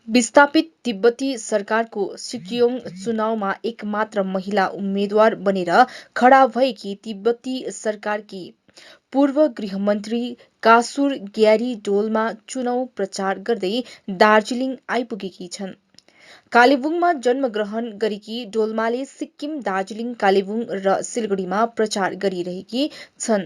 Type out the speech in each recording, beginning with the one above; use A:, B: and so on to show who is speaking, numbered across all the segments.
A: विस्थापित तिब्बती सरकारको सिक्योङ चुनावमा एकमात्र महिला उम्मेद्वार बनेर खडा भएकी तिब्बती सरकारकी पूर्व गृहमन्त्री कासुर ग्यारी डोल्मा चुनाव प्रचार गर्दै दार्जिलिङ आइपुगेकी छन्। कालेबुङमा जन्मग्रहण गरेकी डोल्माले सिक्किम, दार्जिलिङ, कालेबुङ र सिलगढीमा प्रचार गरिरहेकी छन्।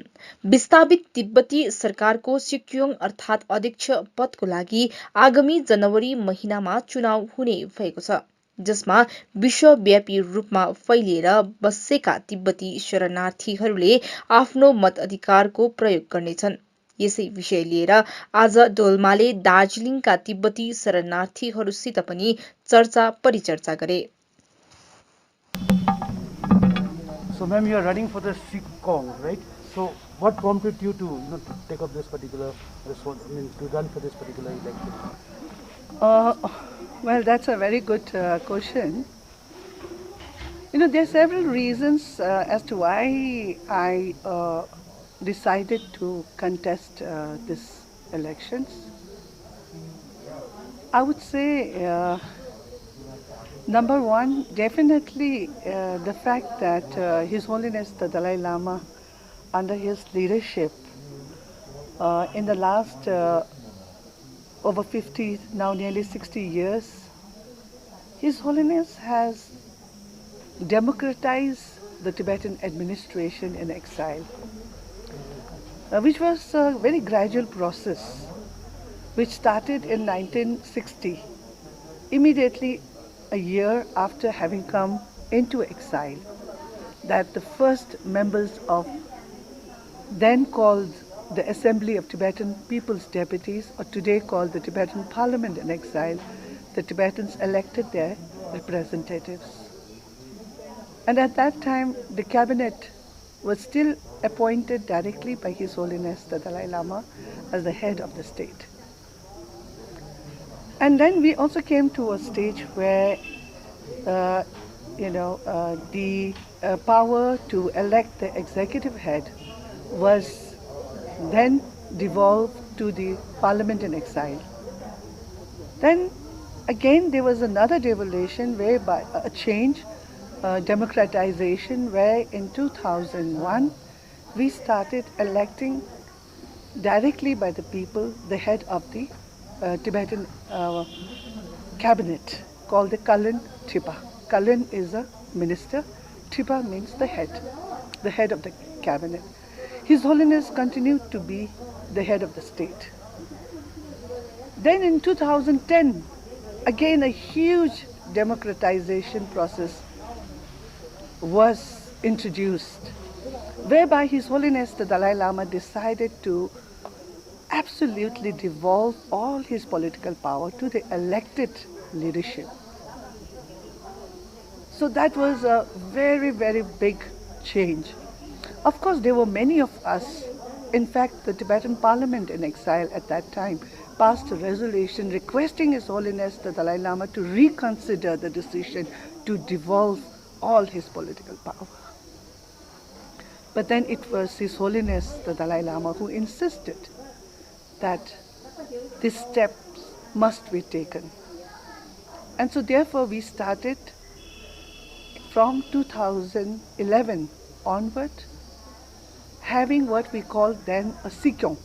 A: विस्थापित तिब्बती सरकारको सिक्योङ अर्थात् अध्यक्ष पदको लागि आगामी जनवरी महिनामा चुनाव हुने भएको छ, जसमा विश्वव्यापी रूपमा फैलिएर बसेका तिब्बती शरणार्थीहरूले आफ्नो मताधिकारको प्रयोग गर्नेछन्। यसै विषय लिएर आज डोल्माले दार्जिलिङका तिब्बती शरणार्थीहरूसित पनि चर्चा परिचर्चा गरे।
B: So, ma'am, you are running for the Sikyong, right? So, what prompted you to take up this particular to run for this particular election?
C: Well, that's a very good question. There are several reasons as to why I decided to contest this elections. I would say, number one, definitely the fact that His Holiness the Dalai Lama, under his leadership, in the last over 50, now nearly 60 years, His Holiness has democratized the Tibetan administration in exile, which was a very gradual process, which started in 1960, immediately a year after having come into exile, that the first members of then called the Assembly of Tibetan People's Deputies, or today called the Tibetan Parliament in exile, the Tibetans elected their representatives. And at that time, the cabinet was still appointed directly by His Holiness the Dalai Lama as the head of the state. And then we also came to a stage where, the power to elect the executive head was then devolved to the Parliament in exile. Then again there was another devolution whereby a change, democratization, where in 2001 we started electing directly by the people the head of the Tibetan cabinet, called the Kalin Tripa. Kalin is a minister, Tripa means the head of the cabinet. His Holiness continued to be the head of the state. Then in 2010, again a huge democratization process was introduced, whereby His Holiness the Dalai Lama decided to absolutely devolve all his political power to the elected leadership. So that was a very, very big change. Of course, there were many of us. In fact, the Tibetan Parliament in exile at that time passed a resolution requesting His Holiness the Dalai Lama to reconsider the decision to devolve all his political power. But then it was His Holiness the Dalai Lama who insisted that these steps must be taken. And so therefore we started from 2011 onward having what we called then a Sikyong.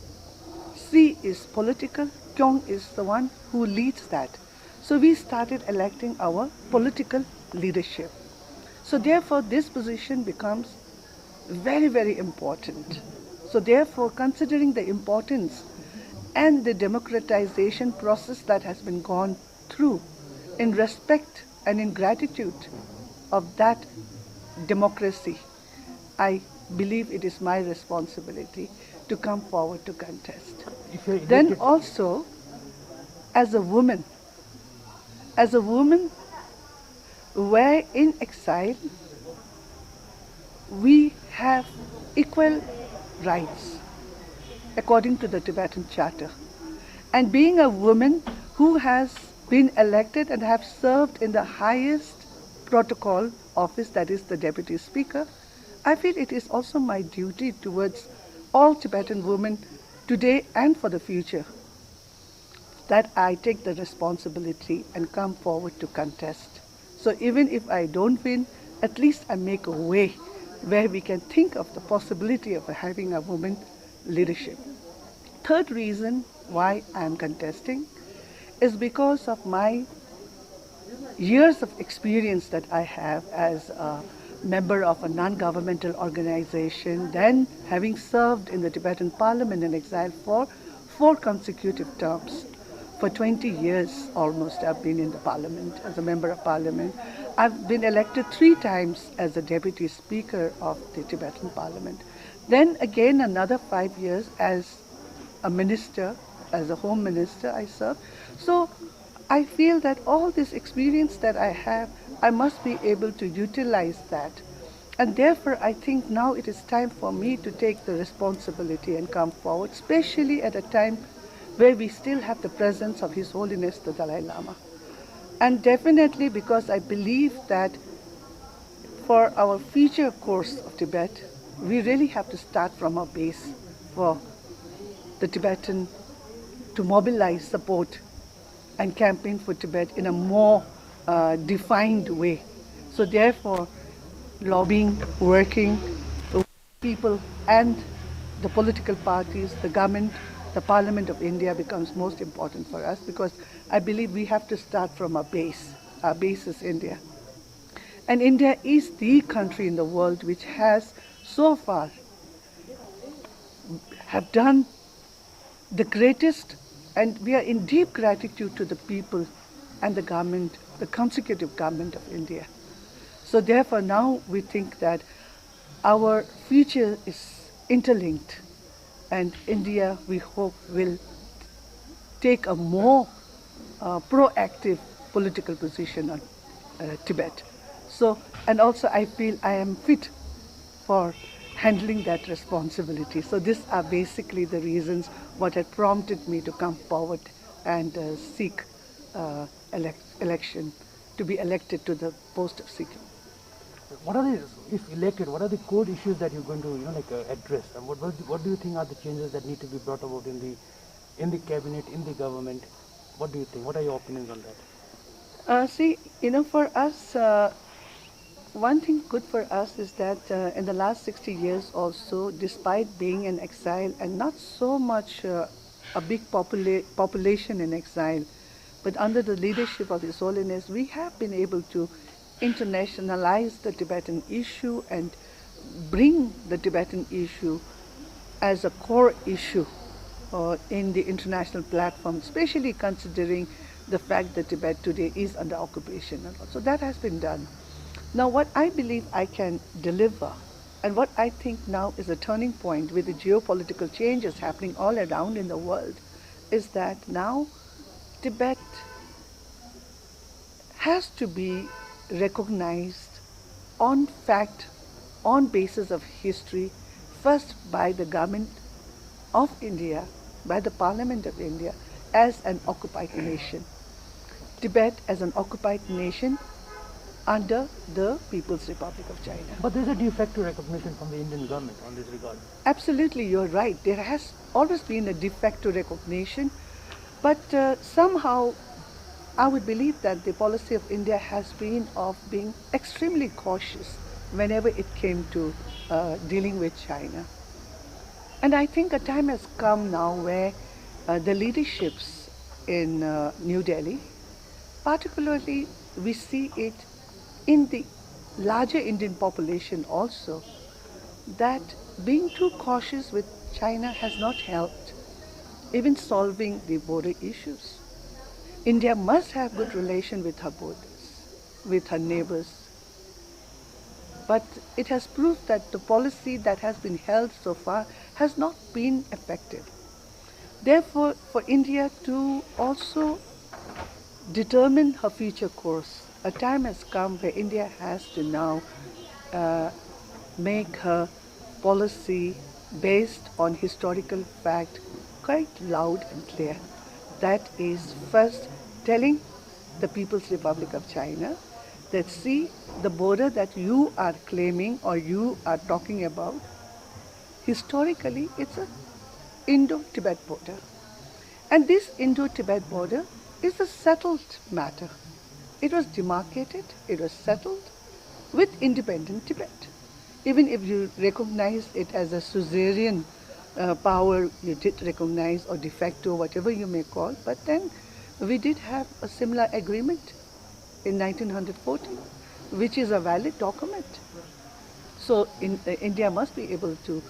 C: Si is political, Kyong is the one who leads that. So we started electing our political leadership. So therefore this position becomes very, very important. So therefore, considering the importance and the democratization process that has been gone through, in respect and in gratitude of that democracy, I believe it is my responsibility to come forward to contest. Then also, as a woman where in exile we have equal rights according to the Tibetan Charter. And being a woman who has been elected and have served in the highest protocol office, that is the Deputy Speaker, I feel it is also my duty towards all Tibetan women today and for the future that I take the responsibility and come forward to contest. So even if I don't win, at least I make a way where we can think of the possibility of having a woman leadership. Third reason why I am contesting is because of my years of experience that I have as a member of a non-governmental organization, then having served in the Tibetan parliament in exile for 4 consecutive terms. For 20 years almost I've been in the parliament as a member of parliament. I've been elected 3 times as a deputy speaker of the Tibetan parliament. Then again another 5 years as a minister, as a home minister I served. So I feel that all this experience that I have, I must be able to utilize that. And therefore, I think now it is time for me to take the responsibility and come forward, especially at a time where we still have the presence of His Holiness the Dalai Lama. And definitely because I believe that for our future course of Tibet, we really have to start from our base for the Tibetan to mobilize support and campaign for Tibet in a more defined way. So therefore, lobbying, working with people and the political parties, the government, the Parliament of India becomes most important for us because I believe we have to start from our base. Our base is India. And India is the country in the world which has so far have done the greatest, and we are in deep gratitude to the people and the government, the consecutive government of India. So therefore now we think that our future is interlinked, and India, we hope, will take a more proactive political position on Tibet. So, and also I feel I am fit for handling that responsibility. So these are basically the reasons what had prompted me to come forward and seek election, to be elected to the post of Sikyong.
B: What are the, if elected, what are the core issues that you're going to, address? And what do you think are the changes that need to be brought about in the cabinet, in the government? What do you think? What are your opinions on that?
C: See, for us, one thing good for us is that in the last 60 years also, despite being in exile and not so much a big population in exile, but under the leadership of His Holiness, we have been able to internationalize the Tibetan issue and bring the Tibetan issue as a core issue in the international platform, especially considering the fact that Tibet today is under occupation. So that has been done. Now what I believe I can deliver, and what I think now is a turning point with the geopolitical changes happening all around in the world, is that now Tibet has to be recognized on fact, on basis of history, first by the government of India, by the Parliament of India, as an occupied nation. Tibet as an occupied nation under the People's Republic of China.
B: But there's a de facto recognition from the Indian government on this regard.
C: Absolutely, you're right. There has always been a de facto recognition, but somehow I would believe that the policy of India has been of being extremely cautious whenever it came to dealing with China. And I think a time has come now where the leaderships in New Delhi, particularly we see it in the larger Indian population also, that being too cautious with China has not helped even solving the border issues. India must have good relation with her borders, with her neighbors. But it has proved that the policy that has been held so far has not been effective. Therefore, for India to also determine her future course, a time has come where India has to now make her policy based on historical fact quite loud and clear. That is first telling the People's Republic of China that see the border that you are claiming or you are talking about, historically it's a Indo-Tibet border. And this Indo-Tibet border is a settled matter. It was demarcated, it was settled with independent Tibet. Even if you recognize it as a suzerain power, you did recognize, or de facto, whatever you may call, but then we did have a similar agreement in 1940, which is a valid document. So India must be able to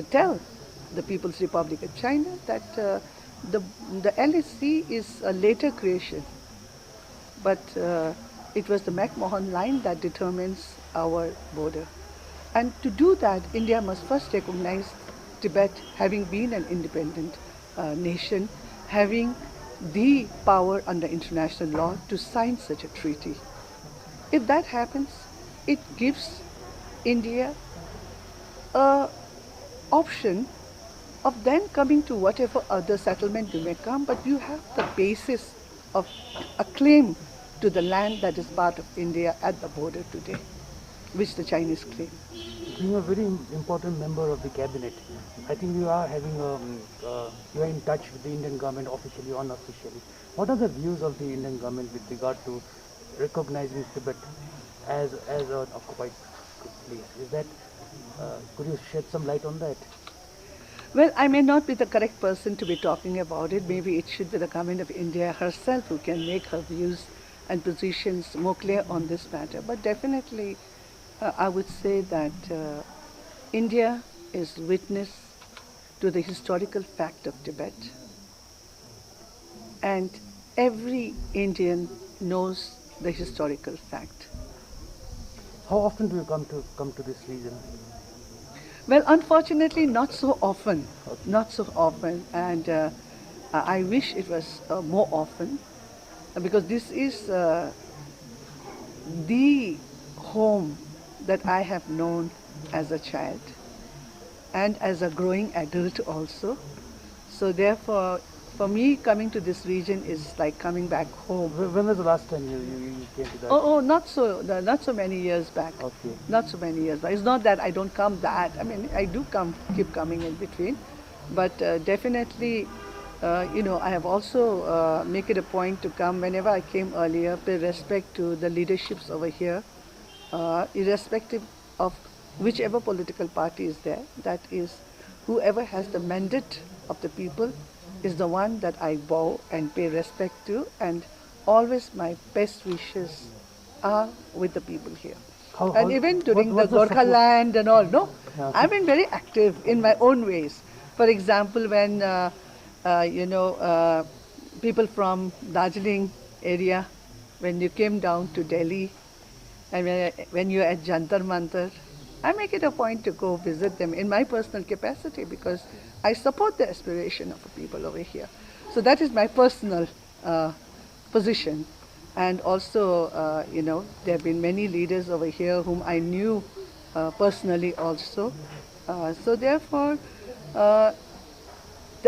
C: tell the People's Republic of China that the LSC is a later creation, but it was the McMahon line that determines our border. And to do that, India must first recognize Tibet having been an independent nation, having the power under international law to sign such a treaty. If that happens, it gives India an option of then coming to whatever other settlement you may come, but you have the basis of a claim to the land that is part of India at the border today, which the Chinese claim.
B: Being a very important member of the cabinet, I think you are having you are in touch with the Indian government officially or unofficially. What are the views of the Indian government with regard to recognizing Tibet as an occupied place? Is that could you shed some light on that?
C: Well, I may not be the correct person to be talking about it. Maybe it should be the government of India herself who can make her views and positions more clear on this matter. But definitely, I would say that India is witness to the historical fact of Tibet. And every Indian knows the historical fact.
B: How often do you come to this region?
C: Well, unfortunately, not so often. Not so often, and I wish it was more often, because this is the home that I have known as a child and as a growing adult also. So therefore, for me, coming to this region is like coming back home.
B: When was the last time you came to that?
C: Oh, not so many years back.
B: Okay.
C: Not so many years back. It's not that I don't come that. I mean, I do keep coming in between, but definitely, I have also make it a point to come whenever I came earlier, pay respect to the leaderships over here, irrespective of whichever political party is there. That is, whoever has the mandate of the people is the one that I bow and pay respect to, and always my best wishes are with the people here. And even during the Gorkha land and all, no, I've been very active in my own ways. For example, when people from Darjeeling area, when you came down to Delhi, and when you're at Jantar Mantar, I make it a point to go visit them in my personal capacity, because I support the aspiration of the people over here. So that is my personal position. And also, there have been many leaders over here whom I knew personally also. So therefore, the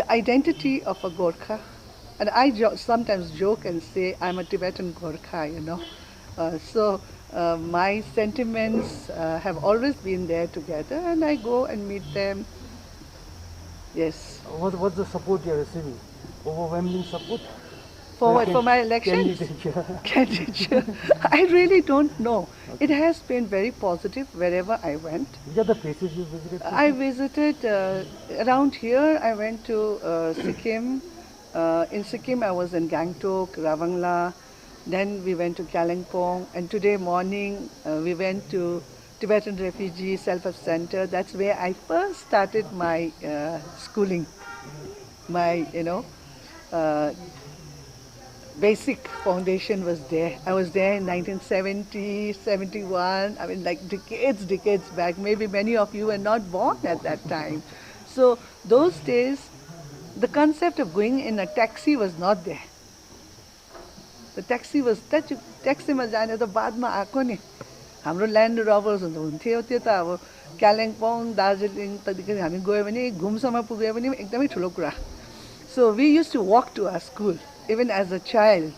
C: identity of a Gorkha, and I sometimes joke and say I'm a Tibetan Gorkha, so my sentiments have always been there together, and I go and meet them. Yes.
B: What's the support you're receiving? Overwhelming support?
C: For what? For my elections? Candidature. I really don't know. Okay. It has been very positive wherever I went.
B: Which are the places you visited?
C: I visited around here. I went to Sikkim. In Sikkim, I was in Gangtok, Ravangla. Then we went to Kalimpong. And today morning, we went to Tibetan Refugee Self-Help Center. That's where I first started my schooling. My, basic foundation was there. I was there in 1970, 71. I mean, like decades back. Maybe many of you were not born at that time. So those days, the concept of going in a taxi was not there. The taxi was taxi ma jane ta baad ma aako ni. हाम्रो land Rovers हुन्थ्यो, त्यो त अब कालिम्पोङ दार्जिलिङ तदेखि हामी गयो भने घुमसम्म पुग्यो भने एकदमै ठुलो कुरा. So we used to walk to our school even as a child,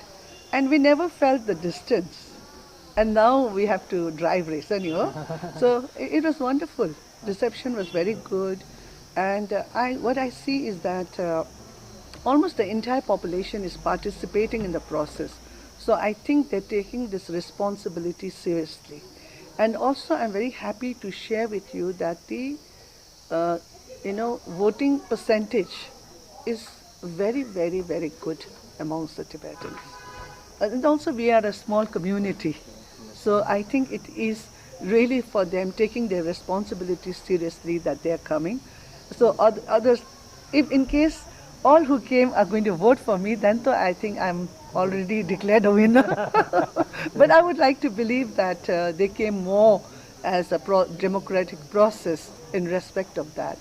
C: and we never felt the distance. And now we have to drive race, so it was wonderful. Reception was very good, and what I see is that almost the entire population is participating in the process. So I think they're taking this responsibility seriously. And also, I'm very happy to share with you that the uh, voting percentage is very, very, very good amongst the Tibetans. And also, we are a small community, so I think it is really for them taking their responsibilities seriously that they are coming. So others, if in case all who came are going to vote for me, then though I think I'm already declared a winner. But I would like to believe that they came more as a democratic process in respect of that.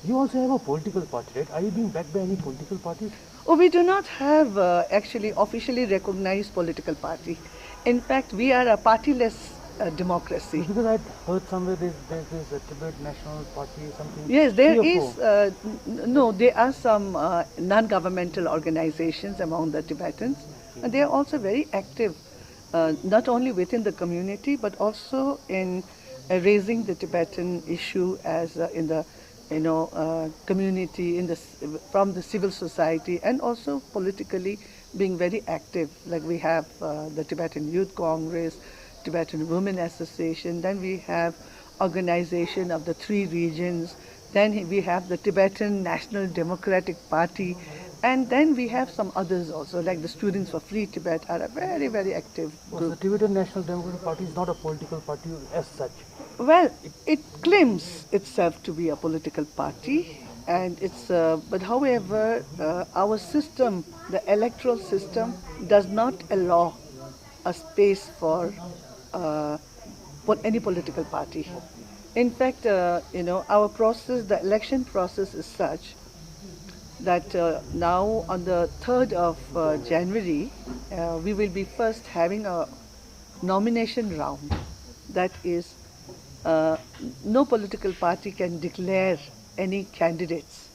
B: You also have a political party, right? Are you being backed by any political parties?
C: Oh, we do not have actually officially recognized political party. In fact, we are a partyless democracy.
B: Because I heard somewhere there's a Tibet National Party, something.
C: Yes, there
B: three or
C: is.
B: four.
C: No, there are some non-governmental organizations among the Tibetans, and they are also very active, not only within the community but also in raising the Tibetan issue as in the community in the from the civil society, and also politically being very active. Like we have the Tibetan Youth Congress, Tibetan Women Association, then we have organization of the three regions, then we have the Tibetan National Democratic Party, and then we have some others also, like the Students for Free Tibet are a very, very active
B: So
C: group.
B: the Tibetan National Democratic Party is not a political party as such.
C: Well, it claims itself to be a political party, and it's. But however, our system, the electoral system, does not allow a space for any political party. In fact, our process, the election process, is such that now on the 3rd of January, we will be first having a nomination round. That is, no political party can declare any candidates.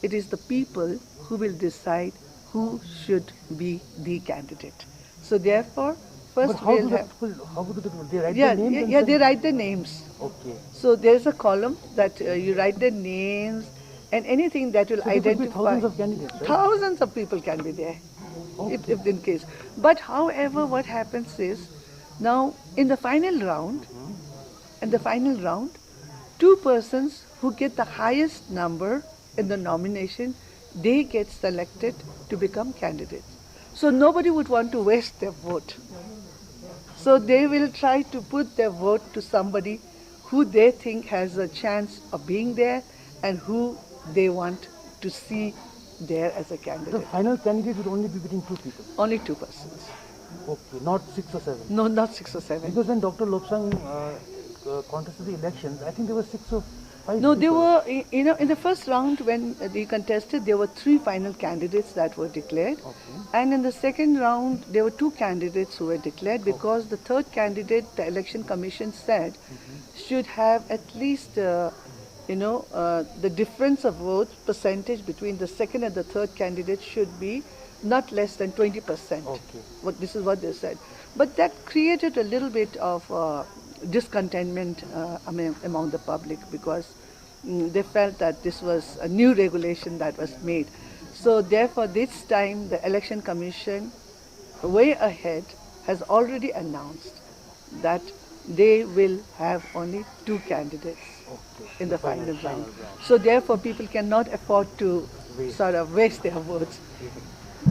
C: It is the people who will decide who should be the candidate. So therefore,
B: But
C: first
B: how
C: we'll
B: do the
C: have.
B: people, how do the people, they write
C: Yeah,
B: their names?
C: yeah, they write their names.
B: Okay.
C: So there's a column that you write their names and anything that will
B: So there could be
C: identify.
B: thousands of candidates, right?
C: Thousands of people can be there, if in case. But however, what happens is, now in the final round, two persons who get the highest number in the nomination, they get selected to become candidates. So nobody would want to waste their vote. So they will try to put their vote to somebody who they think has a chance of being there and who they want to see there as a
B: The
C: candidate.
B: final candidate would only be between two people.
C: Only two persons.
B: Okay, not 6 or 7.
C: No, not 6 or 7.
B: Because when Dr. Lobsang contested the elections, I think there were 6 or 5
C: No,
B: people.
C: there were, in the first round when they contested, there were 3 final candidates that were declared.
B: Okay.
C: And in the second round, there were 2 candidates who were declared because the third candidate, the election commission said, should have at least, the difference of vote percentage between the second and the third candidate should be not less than 20%.
B: Okay.
C: This is what they said. But that created a little bit of discontentment among the public because they felt that this was a new regulation that was made. So therefore, this time the Election Commission, way ahead, has already announced that they will have only 2 candidates in the final round. So therefore, people cannot afford to sort of waste their votes.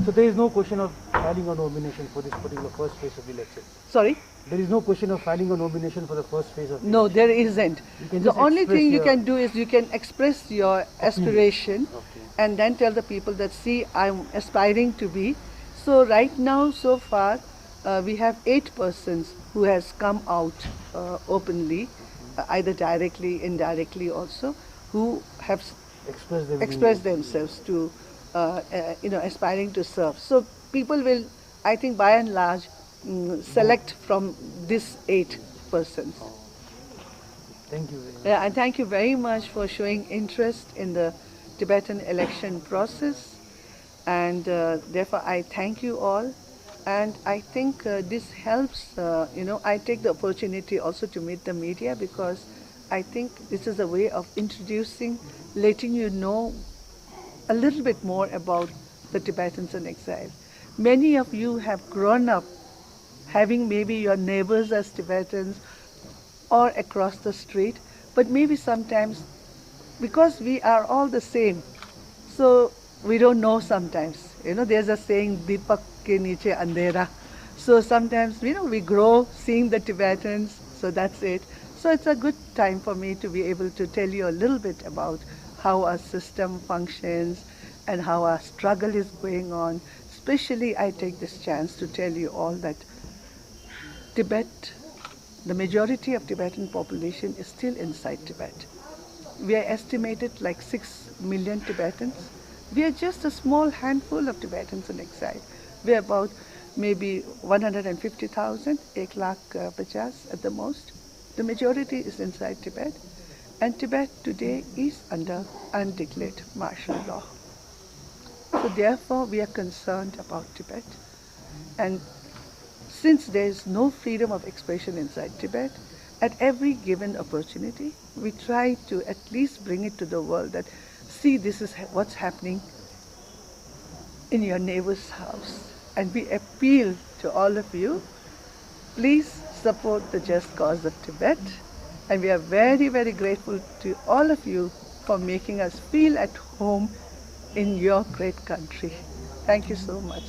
B: So there is no question of filing a nomination for this particular first phase of the election.
C: Sorry?
B: There is no question of filing a nomination for the first phase of the
C: No,
B: election.
C: there isn't.
B: can
C: The
B: just
C: only
B: express
C: thing you
B: your-
C: can do is you can express your aspiration
B: Okay.
C: and then tell the people that, see, I'm aspiring to be. So right now, so far, we have 8 persons who has come out openly, either directly, indirectly also, who have expressed themselves to, aspiring to serve. So people will, I think, by and large, select from these 8 persons.
B: Thank you very much.
C: Yeah, and thank you very much for showing interest in the Tibetan election process. And therefore, I thank you all. And I think this helps, I take the opportunity also to meet the media because I think this is a way of introducing, letting you know a little bit more about the Tibetans in exile. Many of you have grown up having maybe your neighbors as Tibetans or across the street, but maybe sometimes because we are all the same, so we don't know sometimes. There's a saying, Deepak ke niche andhera. So sometimes, we grow seeing the Tibetans, so that's it. So it's a good time for me to be able to tell you a little bit about how our system functions and how our struggle is going on. Especially, I take this chance to tell you all that Tibet, the majority of Tibetan population is still inside Tibet. We are estimated like 6 million Tibetans. We are just a small handful of Tibetans in exile. We are about maybe 150,000, 1 lakh 50 at the most. The majority is inside Tibet, and Tibet today is under undeclared martial law. So therefore we are concerned about Tibet, and since there is no freedom of expression inside Tibet, at every given opportunity, we try to at least bring it to the world that, see, this is what's happening in your neighbor's house. And we appeal to all of you, please support the just cause of Tibet. And we are very, very grateful to all of you for making us feel at home in your great country. Thank you so much.